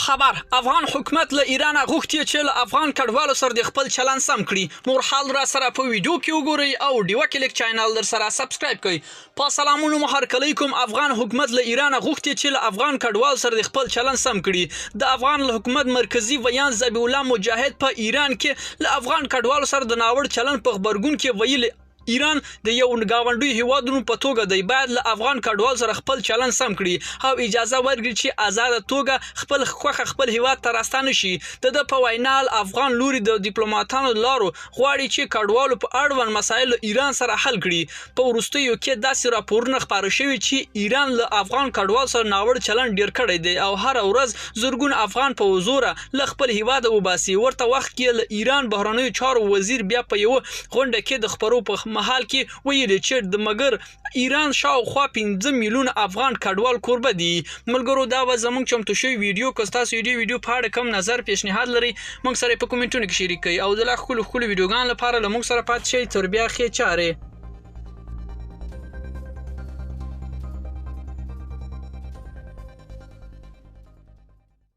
خبر افغان حکومت له ایران غوښتي چې له افغان کډوالو سره د خپل چلند سم کړي. نور حال را سره په ویډیو کې وګورئ او ډیو کلیک چینل در سره سبسکرایب کړئ. په سلامونو محرکلی کوم. افغان حکومت له ایران غوښتي چې له افغان کډوالو سره د خپل چلند سم کړي. د افغان حکومت مرکزی ویان ذبیح الله مجاهد په ایران کې له افغان کډوالو سره د ناوړ چلند په خبرګون کې ویلي ایران د یو گاونډي هیوادونو په توګه دی باید له افغان کډوال سره خپل چلند سم کړي او اجازه ورکړي چې آزاد توګه خپل خوخه خپل هیواد ته راستانه شي. د په وینال افغان لوري د ډیپلوماټانو لارو غواړي چې کډوالو په اړوند مسایل ایران سره حل کړي. په وروستیو کې داسې راپورونه خبره شوي چې ایران له افغان کډوال سره ناوړ چلند ډیر کړی دی او هر ورځ زرګون افغان په زوره له خپل هیواد وباسي. ورته وخت کې له ایران بهرنیو چارو وزیر بیا په یو غونډه کې د خبرو په محل کې ویلي چې د مګر ایران شاوخوا 15 میلیون افغان کډوال کوربه دي. ملګرو دا و زموږ چمتو شوی ویډیو که تاسو ویډیو په اړه کوم نظر پیشنهاد لري موږ سره په کومنټونو کې شریک کړئ او د لا خپل ویډیوګان لپاره له موږ سره پاتې شئ. تر بیا ښه چاره.